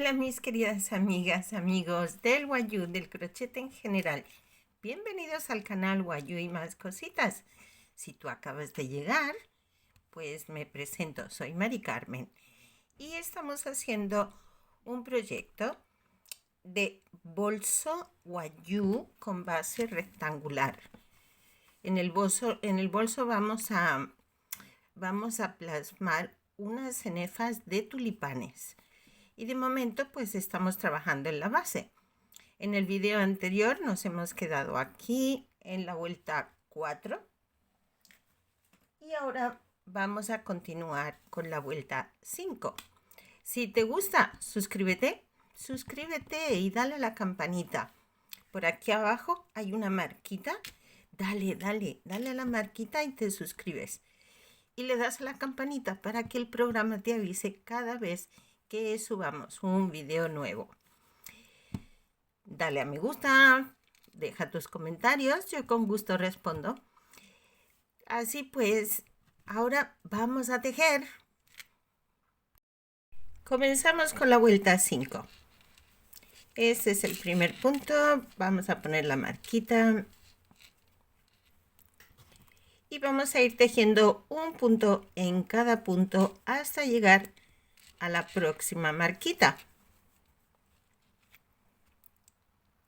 Hola mis queridas amigas, amigos del Wayuu, del crochet en general. Bienvenidos al canal Wayuu y más cositas. Si tú acabas de llegar, pues me presento, soy Mari Carmen. Y estamos haciendo un proyecto de bolso Wayuu con base rectangular. En el bolso vamos a plasmar unas cenefas de tulipanes. Y de momento pues estamos trabajando en la base. En el video anterior nos hemos quedado aquí en la vuelta 4 y ahora vamos a continuar con la vuelta 5. Si te gusta, suscríbete y dale a la campanita. Por aquí abajo hay una marquita. Dale a la marquita y te suscribes. Y le das a la campanita para que el programa te avise cada vez que subamos un video nuevo. Dale a me gusta, deja tus comentarios, yo con gusto respondo. Así pues, ahora vamos a tejer. Comenzamos con la vuelta 5. Este es el primer punto, vamos a poner la marquita. Y vamos a ir tejiendo un punto en cada punto hasta llegar a la próxima marquita.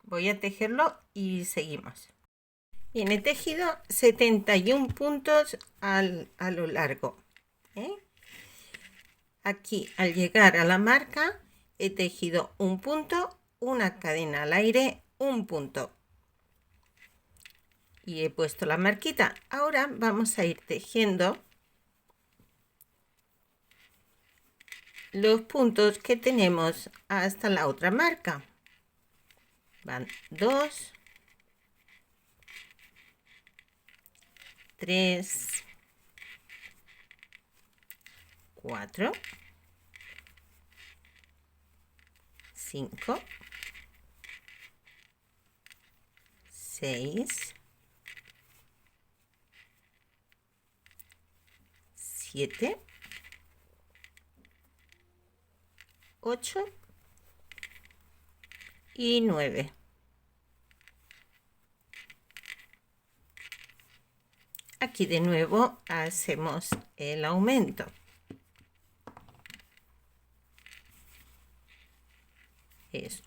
Voy a tejerlo y seguimos. Bien, he tejido 71 puntos a lo largo. Aquí, al llegar a la marca, he tejido un punto, una cadena al aire, un punto. Y he puesto la marquita. Ahora vamos a ir tejiendo los puntos que tenemos hasta la otra marca. Van 2, 3, 4, 5, 6, 7, 8 y 9. Aquí de nuevo hacemos el aumento. Es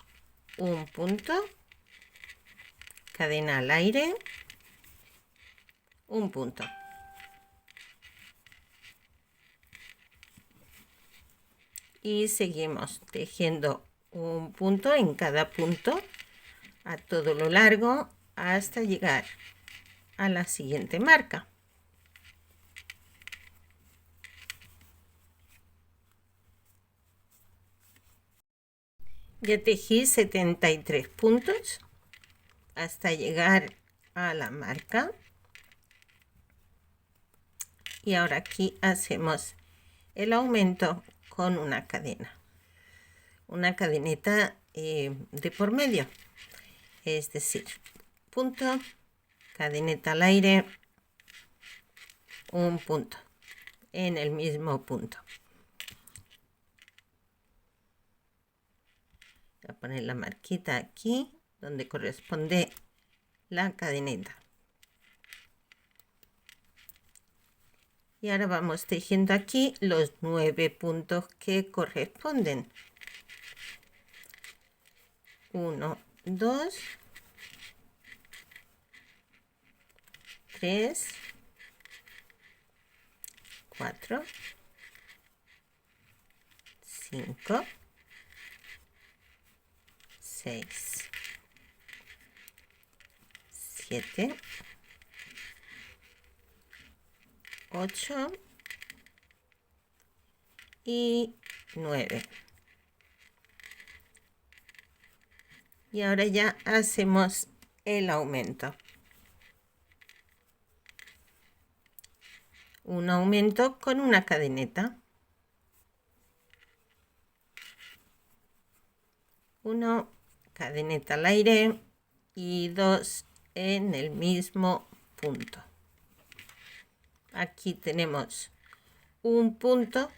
un punto, cadena al aire, un punto. Y seguimos tejiendo un punto en cada punto a todo lo largo hasta llegar a la siguiente marca. Ya tejí 73 puntos hasta llegar a la marca. Y ahora aquí hacemos el aumento con una cadena. Una cadeneta de por medio. Es decir, punto, cadeneta al aire, un punto en el mismo punto. Voy a poner la marquita aquí donde corresponde la cadeneta. Y ahora vamos tejiendo aquí los 9 puntos que corresponden. 1, 2, 3, 4, 5, 6, 7, 8 y 9. Y ahora ya hacemos el aumento. Un aumento con una cadeneta. 1, cadeneta al aire y 2 en el mismo punto. Aquí tenemos un punto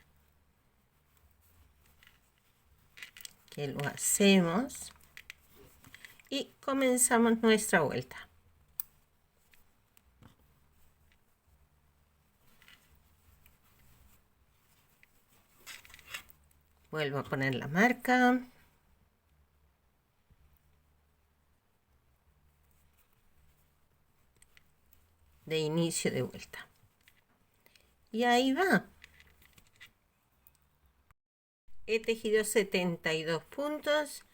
que lo hacemos y comenzamos nuestra vuelta. Vuelvo a poner la marca. De inicio de vuelta. Y ahí va. He tejido 72 puntos.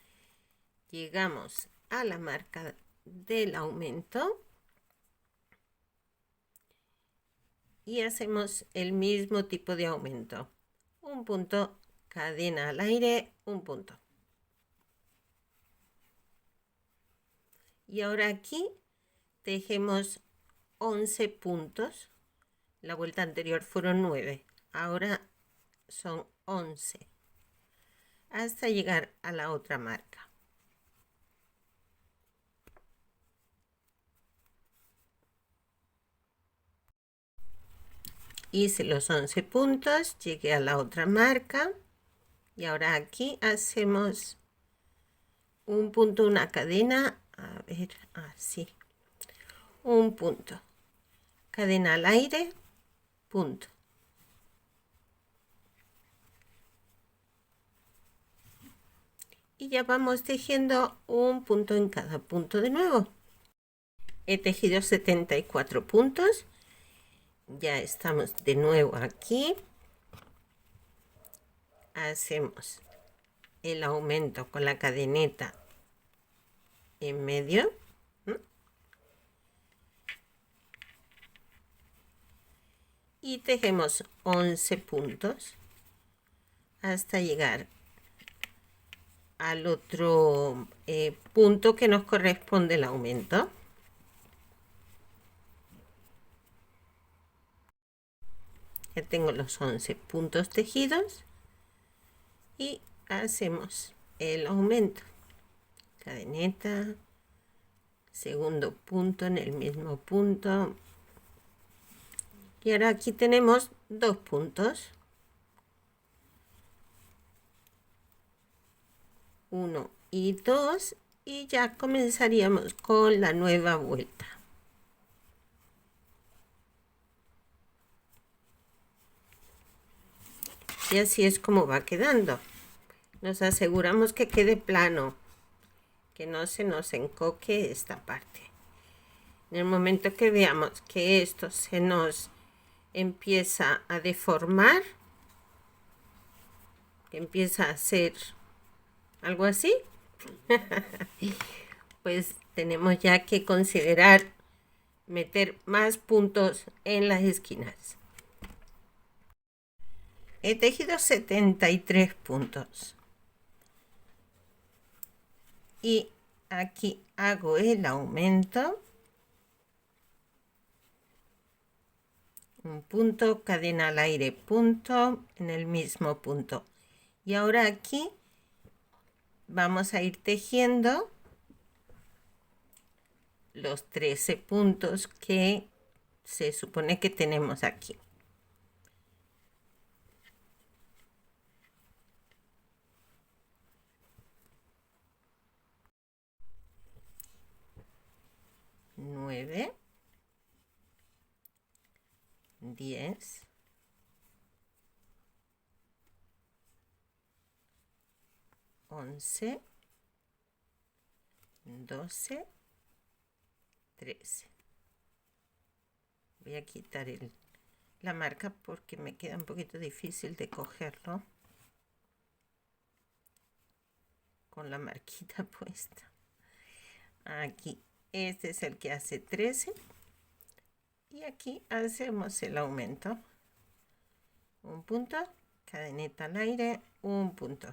Llegamos a la marca del aumento. Y hacemos el mismo tipo de aumento. Un punto, cadena al aire, un punto. Y ahora aquí tejemos 11 puntos. La vuelta anterior fueron 9. Ahora son 11. Hasta llegar a la otra marca. Hice los 11 puntos, llegué a la otra marca. Y ahora aquí hacemos un punto, una cadena. A ver, así. Un punto. Cadena al aire, punto. Y ya vamos tejiendo un punto en cada punto de nuevo. He tejido 74 puntos. Ya estamos de nuevo aquí. Hacemos el aumento con la cadeneta en medio. Y tejemos 11 puntos hasta llegar al otro punto que nos corresponde el aumento. Ya tengo los 11 puntos tejidos y hacemos el aumento. Cadeneta, segundo punto en el mismo punto. Y ahora aquí tenemos 2 puntos. 1 y 2 y ya comenzaríamos con la nueva vuelta. Y así es como va quedando. Nos aseguramos que quede plano, que no se nos encoque esta parte. En el momento que veamos que esto se nos empieza a deformar, que empieza a hacer algo así, pues tenemos ya que considerar meter más puntos en las esquinas. He tejido 73 puntos. Y aquí hago el aumento. Un punto, cadena al aire, punto, en el mismo punto. Y ahora aquí vamos a ir tejiendo los 13 puntos que se supone que tenemos aquí. Nueve, 10, 11, 12, 13. Voy a quitar la marca porque me queda un poquito difícil de cogerlo con la marquita puesta. Aquí, este es el que hace 13. Y aquí hacemos el aumento. Un punto, cadeneta al aire, un punto.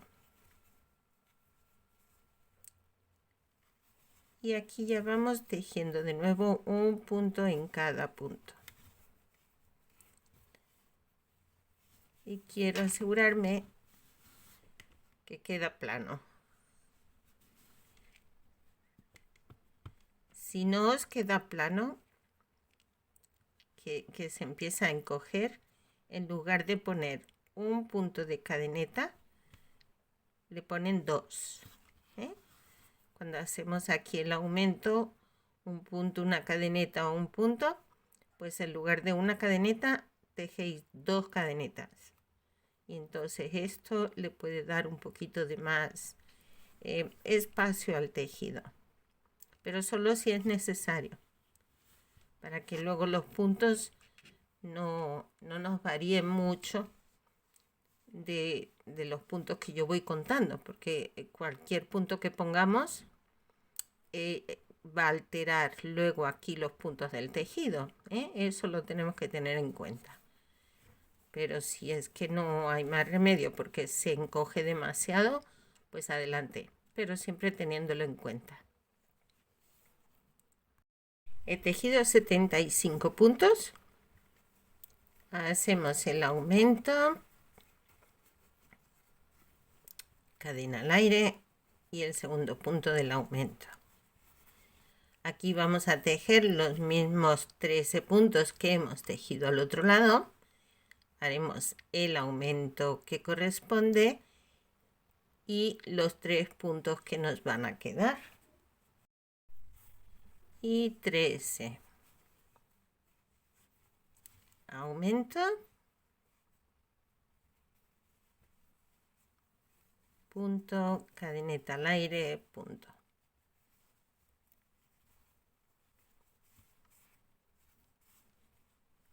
Y aquí ya vamos tejiendo de nuevo un punto en cada punto. Y quiero asegurarme que queda plano. Si no os queda plano, que se empieza a encoger, en lugar de poner un punto de cadeneta, le ponen 2. Cuando hacemos aquí el aumento, un punto, una cadeneta o un punto, pues en lugar de una cadeneta, tejéis 2 cadenetas. Y entonces esto le puede dar un poquito de más espacio al tejido, pero solo si es necesario, para que luego los puntos no nos varíen mucho de los puntos que yo voy contando, porque cualquier punto que pongamos va a alterar luego aquí los puntos del tejido. Eso lo tenemos que tener en cuenta. Pero si es que no hay más remedio porque se encoge demasiado, pues adelante, pero siempre teniéndolo en cuenta. He tejido 75 puntos. Hacemos el aumento, cadena al aire y el segundo punto del aumento. Aquí vamos a tejer los mismos 13 puntos que hemos tejido al otro lado. Haremos el aumento que corresponde y los 3 puntos que nos van a quedar. Y 13. Aumento. Punto, cadeneta al aire, punto.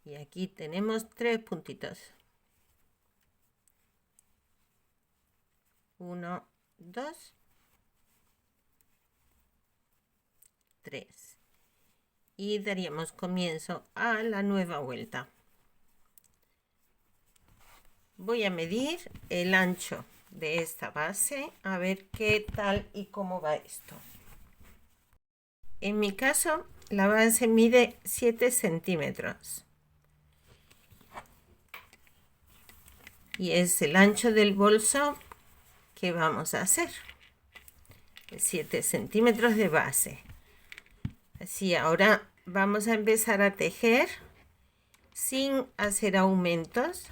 Y aquí tenemos 3 puntitos. 1, 2, 3. Y daríamos comienzo a la nueva vuelta. Voy a medir el ancho de esta base, a ver qué tal y cómo va esto. En mi caso, la base mide 7 centímetros. Y es el ancho del bolso que vamos a hacer. 7 centímetros de base. Así, ahora vamos a empezar a tejer sin hacer aumentos.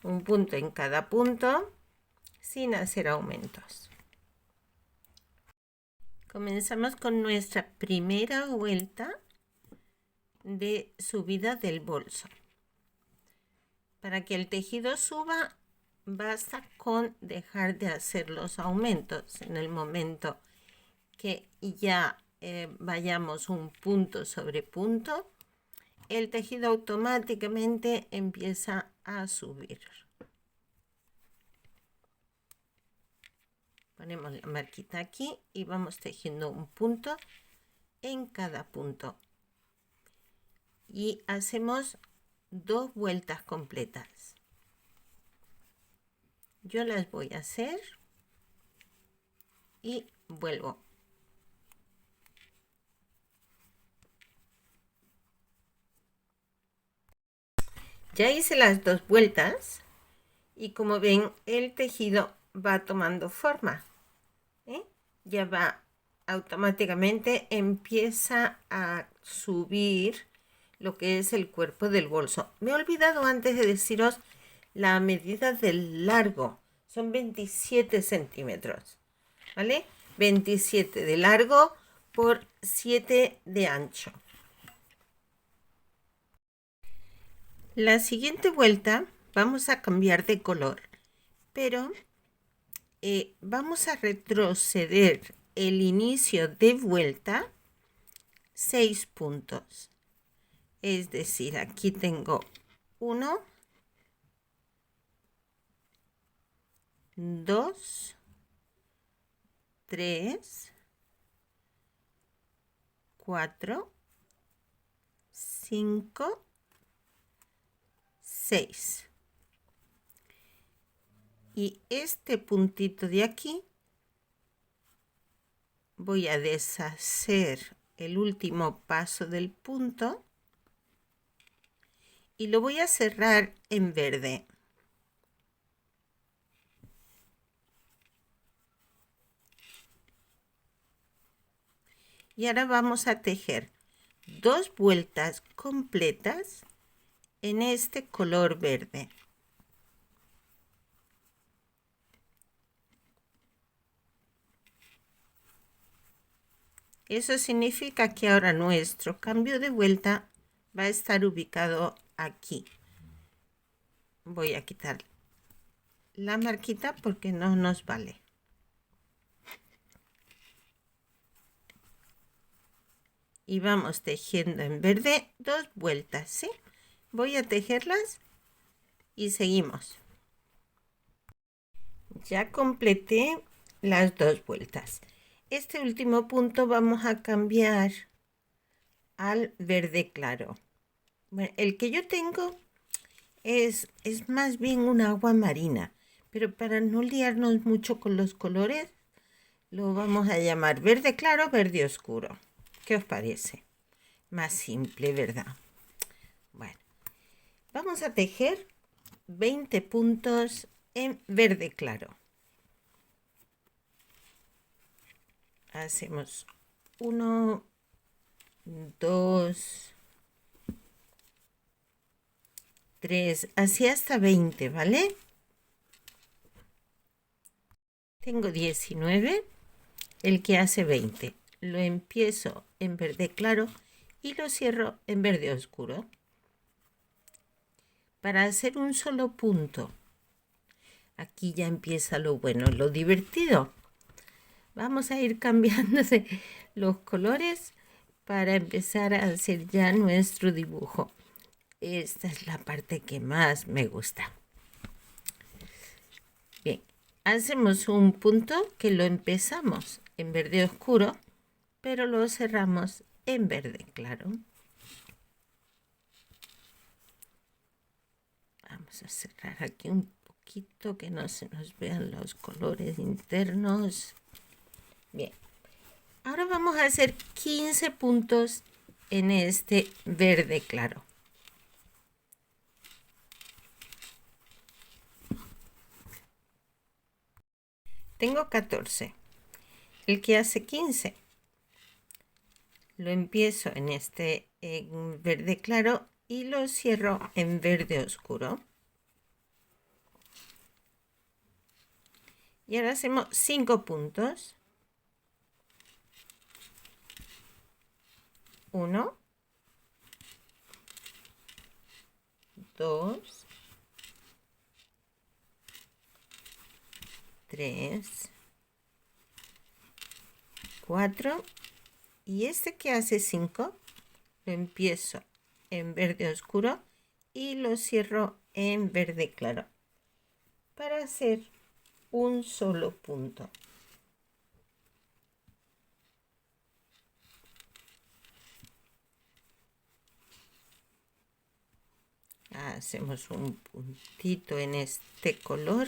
Un punto en cada punto, sin hacer aumentos. Comenzamos con nuestra primera vuelta de subida del bolso. Para que el tejido suba, basta con dejar de hacer los aumentos. En el momento que ya vayamos un punto sobre punto, el tejido automáticamente empieza a subir. Ponemos la marquita aquí y vamos tejiendo un punto en cada punto. Y hacemos 2 vueltas completas. Yo las voy a hacer y vuelvo. Ya hice las 2 vueltas y como ven el tejido va tomando forma. Ya va automáticamente, empieza a subir lo que es el cuerpo del bolso. Me he olvidado antes de deciros la medida del largo. Son 27 centímetros, ¿vale? 27 de largo por 7 de ancho. La siguiente vuelta vamos a cambiar de color, pero vamos a retroceder el inicio de vuelta 6 puntos. Es decir, aquí tengo 1, 2, 3, 4, 5, 6. Y este puntito de aquí voy a deshacer el último paso del punto y lo voy a cerrar en verde. Y ahora vamos a tejer 2 vueltas completas en este color verde. Eso significa que ahora nuestro cambio de vuelta va a estar ubicado aquí. Voy a quitar la marquita porque no nos vale. Y vamos tejiendo en verde 2 vueltas, ¿sí? Voy a tejerlas y seguimos. Ya completé las 2 vueltas. Este último punto vamos a cambiar al verde claro. Bueno, el que yo tengo es más bien un agua marina, pero para no liarnos mucho con los colores, lo vamos a llamar verde claro, verde oscuro. ¿Qué os parece? Más simple, ¿verdad? Bueno, vamos a tejer 20 puntos en verde claro. Hacemos 1, 2, 3, así hasta 20, ¿vale? Tengo 19, el que hace 20. Lo empiezo en verde claro y lo cierro en verde oscuro. Para hacer un solo punto. Aquí ya empieza lo bueno, lo divertido. Vamos a ir cambiando los colores para empezar a hacer ya nuestro dibujo. Esta es la parte que más me gusta. Bien, hacemos un punto que lo empezamos en verde oscuro, pero lo cerramos en verde claro. Vamos a cerrar aquí un poquito que no se nos vean los colores internos. Bien, ahora vamos a hacer 15 puntos en este verde claro. Tengo 14. El que hace 15. Lo empiezo en este verde claro y lo cierro en verde oscuro. Y ahora hacemos 5 puntos. 1, 2, 3, 4 y este que hace 5 lo empiezo en verde oscuro y lo cierro en verde claro para hacer un solo punto. Hacemos un puntito en este color,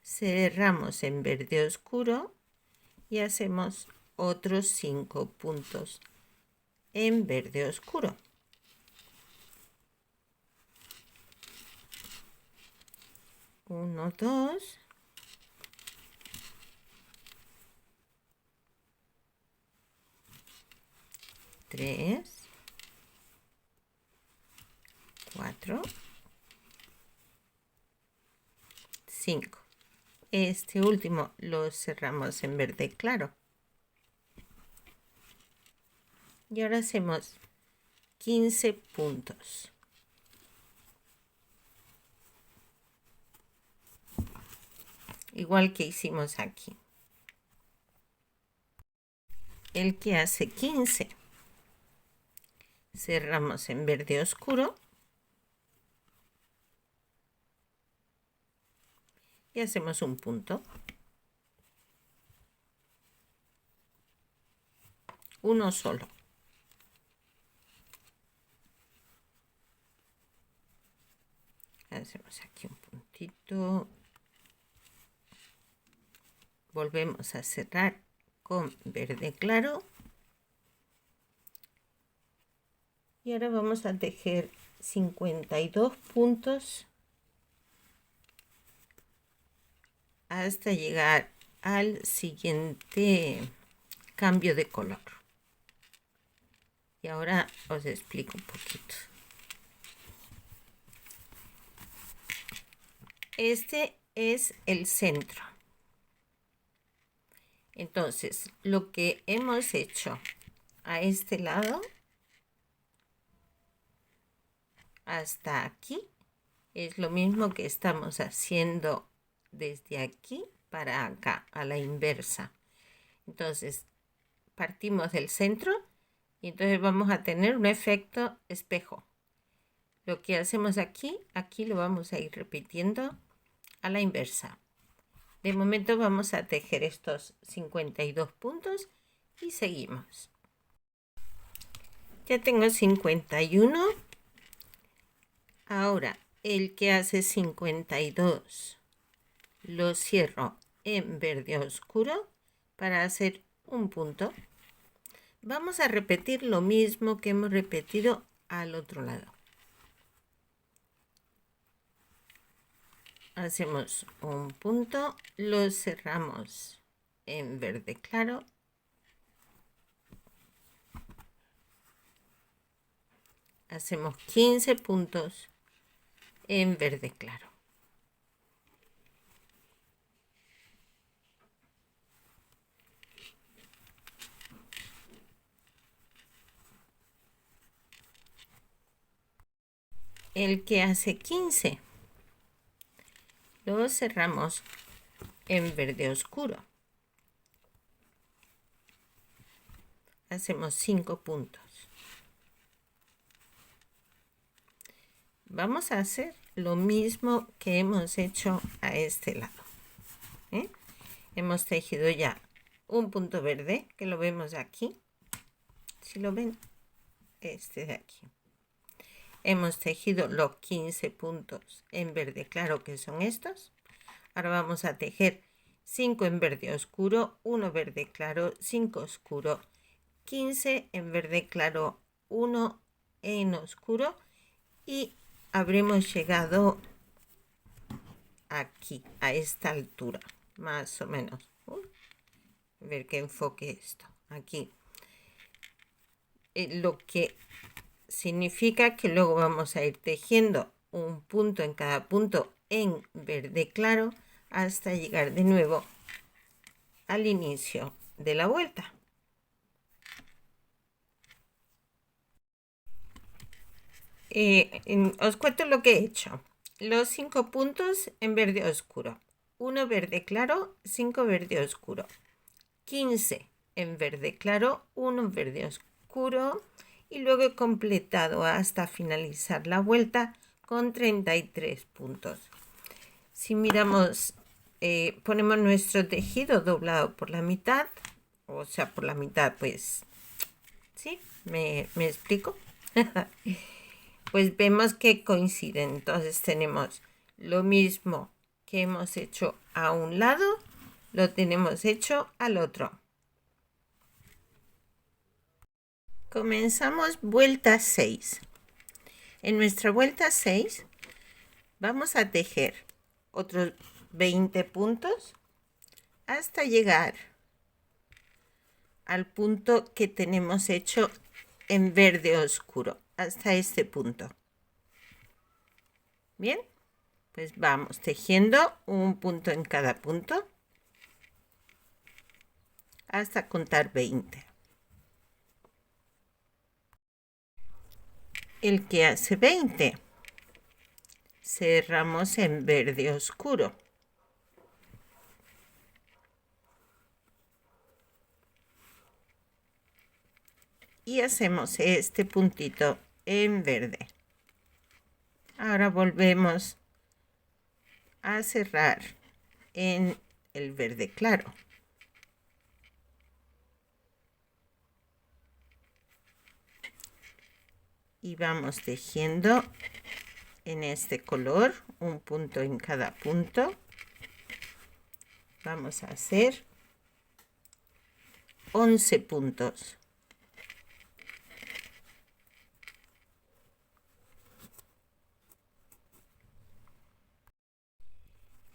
cerramos en verde oscuro y hacemos otros 5 puntos en verde oscuro. 1, 2, 3, 4, 5. Este último lo cerramos en verde claro. Y ahora hacemos 15 puntos. Igual que hicimos aquí. El que hace 15. Cerramos en verde oscuro. Y hacemos un punto. Uno solo. Hacemos aquí un puntito. Volvemos a cerrar con verde claro. Y ahora vamos a tejer 52 puntos hasta llegar al siguiente cambio de color. Y ahora os explico un poquito. Este es el centro. Entonces, lo que hemos hecho a este lado hasta aquí. Es lo mismo que estamos haciendo desde aquí para acá, a la inversa. Entonces, partimos del centro y entonces vamos a tener un efecto espejo. Lo que hacemos aquí, aquí lo vamos a ir repitiendo a la inversa. De momento vamos a tejer estos 52 puntos y seguimos. Ya tengo 51. Ahora el que hace 52 lo cierro en verde oscuro para hacer un punto. Vamos a repetir lo mismo que hemos repetido al otro lado. Hacemos un punto, lo cerramos en verde claro. Hacemos 15 puntos en verde claro. El que hace 15 lo cerramos en verde oscuro. Hacemos 5 puntos. Vamos a hacer lo mismo que hemos hecho a este lado. Hemos tejido ya un punto verde, que lo vemos aquí. Si lo ven, este de aquí. Hemos tejido los 15 puntos en verde claro, que son estos. Ahora vamos a tejer 5 en verde oscuro, 1 verde claro, 5 oscuro, 15 en verde claro, 1 en oscuro, y habremos llegado aquí, a esta altura, más o menos. A ver que enfoque esto. Aquí. Lo que significa que luego vamos a ir tejiendo un punto en cada punto en verde claro hasta llegar de nuevo al inicio de la vuelta. Os cuento lo que he hecho. Los 5 puntos en verde oscuro, 1 verde claro, 5 verde oscuro, 15 en verde claro, 1 verde oscuro, y luego he completado hasta finalizar la vuelta con 33 puntos. Si miramos, ponemos nuestro tejido doblado por la mitad, o sea, por la mitad, pues, ¿sí? ¿Me explico? Pues vemos que coinciden. Entonces tenemos lo mismo que hemos hecho a un lado, lo tenemos hecho al otro. Comenzamos vuelta 6. En nuestra vuelta 6 vamos a tejer otros 20 puntos hasta llegar al punto que tenemos hecho en verde oscuro, hasta este punto. Bien, pues vamos tejiendo un punto en cada punto hasta contar 20. El que hace 20 cerramos en verde oscuro. Y hacemos este puntito en verde. Ahora volvemos a cerrar en el verde claro. Y vamos tejiendo en este color un punto en cada punto. Vamos a hacer 11 puntos.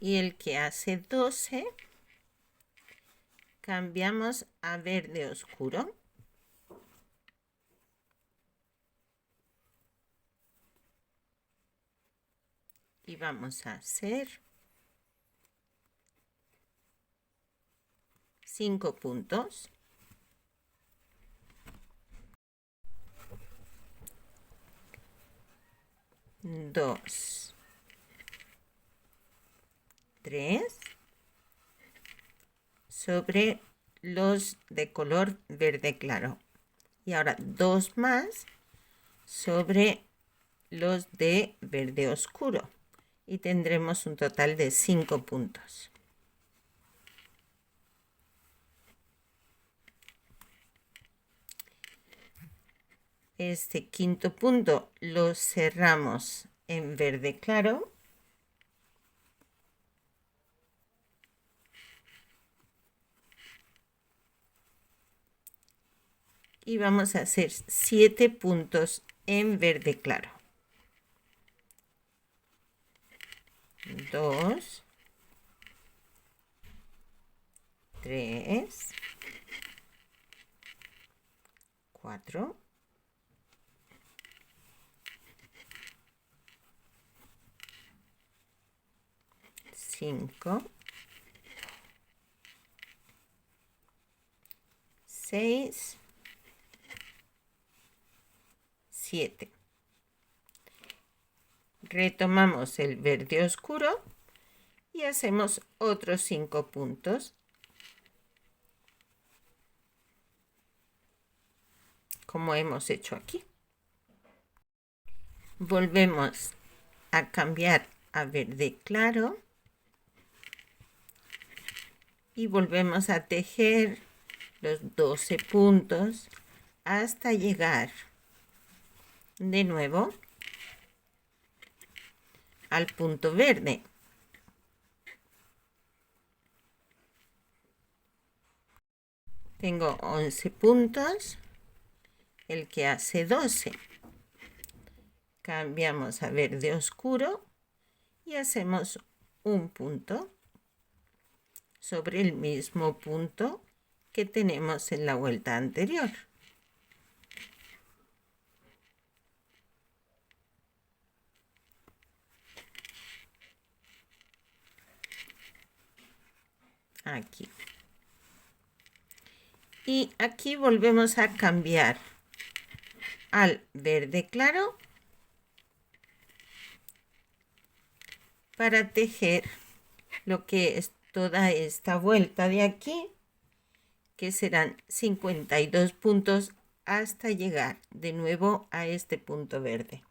Y el que hace 12 cambiamos a verde oscuro. Y vamos a hacer 5 puntos. 2, 3 sobre los de color verde claro. Y ahora 2 más sobre los de verde oscuro. Y tendremos un total de 5 puntos. Este quinto punto lo cerramos en verde claro. Y vamos a hacer 7 puntos en verde claro. 2, 3, 4, 5, 6, 7. Retomamos el verde oscuro y hacemos otros 5 puntos, como hemos hecho aquí. Volvemos a cambiar a verde claro y volvemos a tejer los 12 puntos hasta llegar de nuevo al punto verde. Tengo 11 puntos, el que hace 12. Cambiamos a verde oscuro y hacemos un punto sobre el mismo punto que tenemos en la vuelta anterior. Aquí. Y aquí volvemos a cambiar al verde claro para tejer lo que es toda esta vuelta de aquí, que serán 52 puntos hasta llegar de nuevo a este punto verde.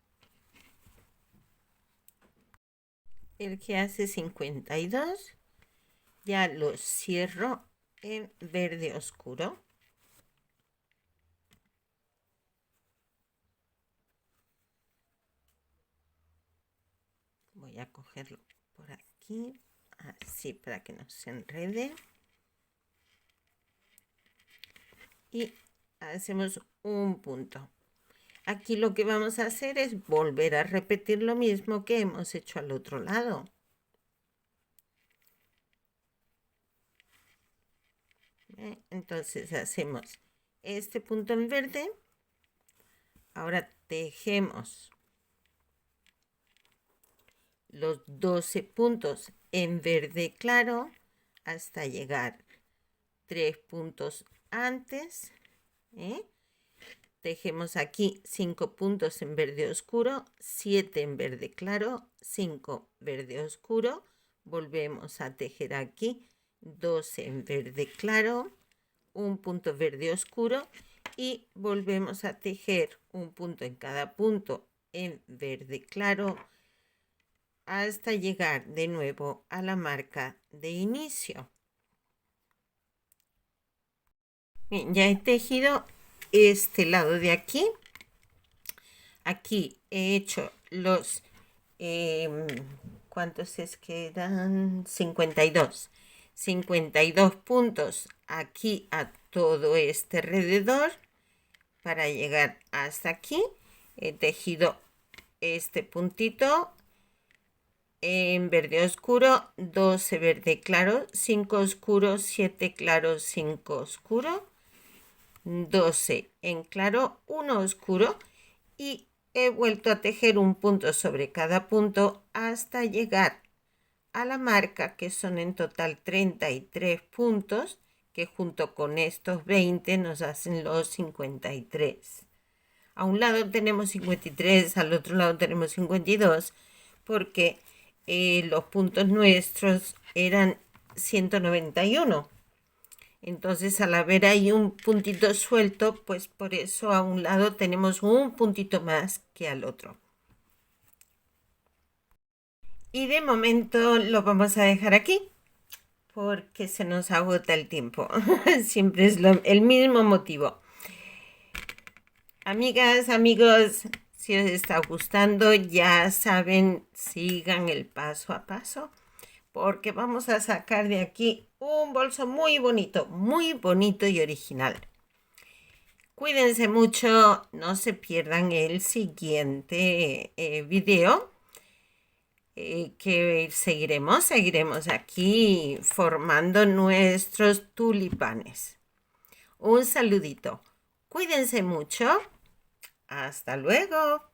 El que hace 52 ya lo cierro en verde oscuro. Voy a cogerlo por aquí, así para que no se enrede. Y hacemos un punto. Aquí lo que vamos a hacer es volver a repetir lo mismo que hemos hecho al otro lado. Entonces hacemos este punto en verde. Ahora tejemos los 12 puntos en verde claro hasta llegar 3 puntos antes. Tejemos aquí 5 puntos en verde oscuro, 7 en verde claro, 5 verde oscuro. Volvemos a tejer aquí 12 en verde claro, un punto verde oscuro y volvemos a tejer un punto en cada punto en verde claro hasta llegar de nuevo a la marca de inicio. Bien, ya he tejido este lado de aquí. Aquí he hecho los ¿cuántos es que eran? 52 puntos aquí a todo este alrededor para llegar hasta aquí. He tejido este puntito en verde oscuro, 12 verde claro, 5 oscuro, 7 claro, 5 oscuro, 12 en claro, 1 oscuro y he vuelto a tejer un punto sobre cada punto hasta llegar a la marca, que son en total 33 puntos, que junto con estos 20 nos hacen los 53. A un lado tenemos 53, al otro lado tenemos 52, porque los puntos nuestros eran 191. Entonces, al haber ahí un puntito suelto, pues por eso a un lado tenemos un puntito más que al otro. Y de momento lo vamos a dejar aquí, porque se nos agota el tiempo. Siempre es el mismo motivo. Amigas, amigos, si os está gustando, ya saben, sigan el paso a paso, porque vamos a sacar de aquí un bolso muy bonito y original. Cuídense mucho, no se pierdan el siguiente video, que seguiremos aquí formando nuestros tulipanes. Un saludito. Cuídense mucho. Hasta luego.